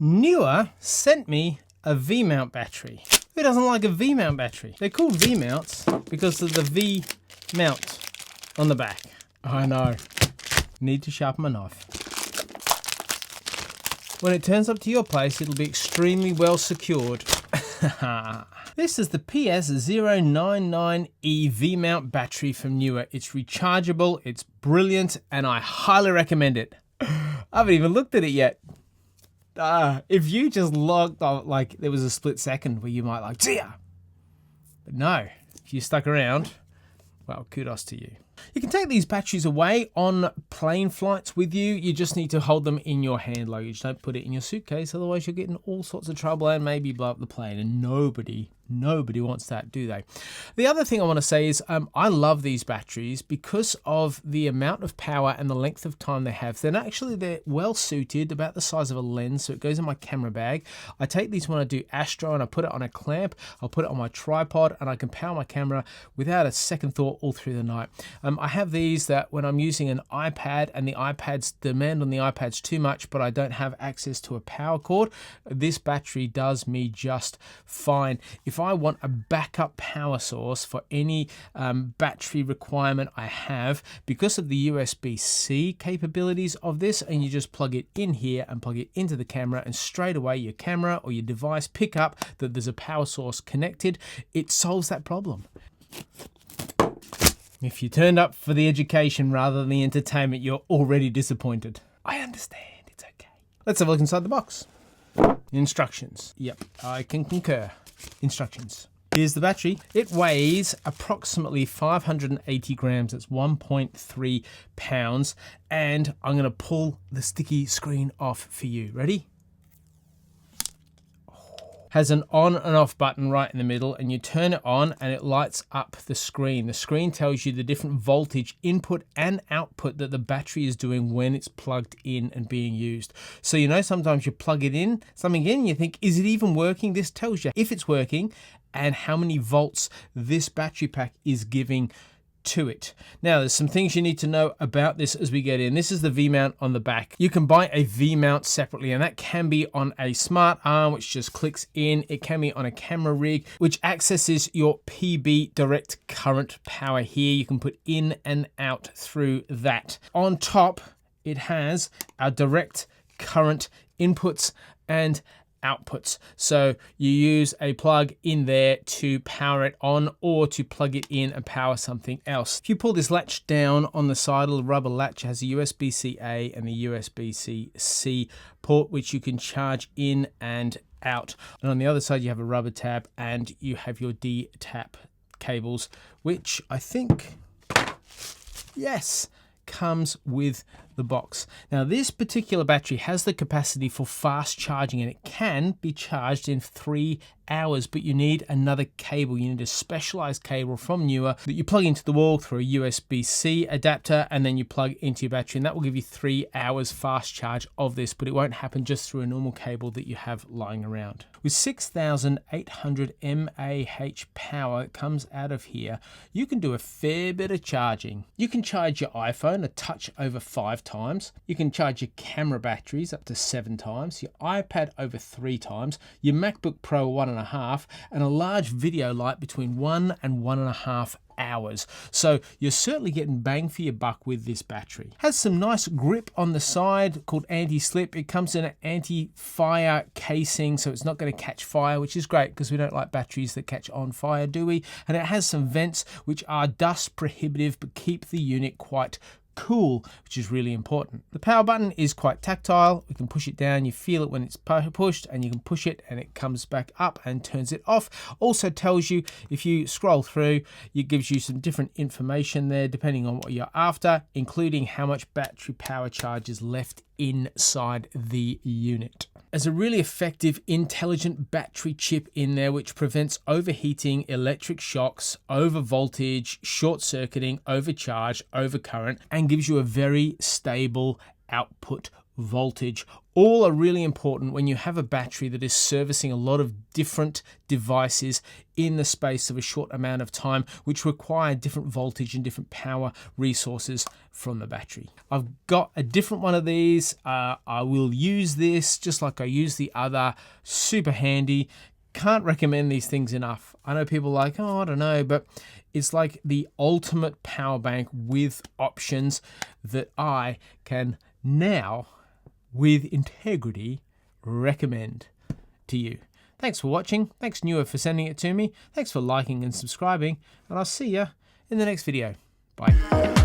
Neewer sent me a V Mount battery. Who doesn't like a V Mount battery? They're called V Mounts because of the V mount on the back. I know. Need to sharpen my knife. When it turns up to your place, it'll be extremely well secured. This is the PS099E V Mount battery from Neewer. It's rechargeable, it's brilliant, and I highly recommend it. I haven't even looked at it yet. If you just logged on, like there was a split second where you might like, see ya. But no, if you stuck around, well, kudos to you. You can take these batteries away on plane flights with you. You just need to hold them in your hand luggage. Don't put it in your suitcase, otherwise you'll get in all sorts of trouble and maybe blow up the plane. And nobody wants that, do they? The other thing I want to say is I love these batteries because of the amount of power and the length of time they have. They're well suited, about the size of a lens, so it goes in my camera bag. I take these when I do astro and I put it on a clamp. I'll put it on my tripod and I can power my camera without a second thought all through the night. I have these that when I'm using an iPad and the demand on the iPad's too much, but I don't have access to a power cord, this battery does me just fine. If I want a backup power source for any battery requirement I have, because of the USB-C capabilities of this, and you just plug it in here and plug it into the camera, and straight away your camera or your device pick up that there's a power source connected, it solves that problem. If you turned up for the education rather than the entertainment, you're already disappointed. I understand, it's okay. Let's have a look inside the box. Instructions. Yep, I can concur. Instructions. Here's the battery. It weighs approximately 580 grams. That's 1.3 pounds. And I'm going to pull the sticky screen off for you. Ready? Has an on and off button right in the middle, and you turn it on and it lights up the screen. The screen tells you the different voltage input and output that the battery is doing when it's plugged in and being used. So you know, sometimes you plug something in and you think, is it even working? This tells you if it's working and how many volts this battery pack is giving to it. Now, there's some things you need to know about this as we get in. This is the V mount on the back. You can buy a V mount separately, and that can be on a smart arm, which just clicks in. It can be on a camera rig, which accesses your PB direct current power here. You can put in and out through that. On top, it has our direct current inputs and outputs. So you use a plug in there to power it on or to plug it in and power something else. If you pull this latch down on the side, the rubber latch has a USB-C-A and the USB-C port, which you can charge in and out. And on the other side, you have a rubber tab and you have your D-tap cables, which I think, yes, comes with the box. Now, this particular battery has the capacity for fast charging, and it can be charged in 3 hours, but you need another cable. You need a specialized cable from Neewer that you plug into the wall through a USB-C adapter, and then you plug into your battery, and that will give you 3 hours fast charge of this, but it won't happen just through a normal cable that you have lying around. With 6,800 mAh power that comes out of here, you can do a fair bit of charging. You can charge your iPhone a touch over 5 times. You can charge your camera batteries up to 7 times, your iPad over 3 times, your MacBook Pro 1.5, and a large video light between 1 and 1.5 hours. So you're certainly getting bang for your buck with this battery. Has some nice grip on the side called anti-slip. It comes in an anti-fire casing, so it's not going to catch fire, which is great because we don't like batteries that catch on fire, do we? And it has some vents which are dust prohibitive but keep the unit quite cool, which is really important. The power button is quite tactile. We can push it down, you feel it when it's pushed, and you can push it and it comes back up and turns it off. Also tells you, if you scroll through, it gives you some different information there depending on what you're after, including how much battery power charge is left inside the unit. There's a really effective intelligent battery chip in there which prevents overheating, electric shocks, over voltage, short circuiting, overcharge, overcurrent, and gives you a very stable output voltage. All are really important when you have a battery that is servicing a lot of different devices in the space of a short amount of time, which require different voltage and different power resources from the battery. I've got a different one of these. I will use this just like I use the other. Super handy. Can't recommend these things enough. I know people are like, oh, I don't know, but it's like the ultimate power bank with options that I can now, with integrity, recommend to you. Thanks for watching. Thanks NEEWER for sending it to me. Thanks for liking and subscribing, and I'll see you in the next video. Bye.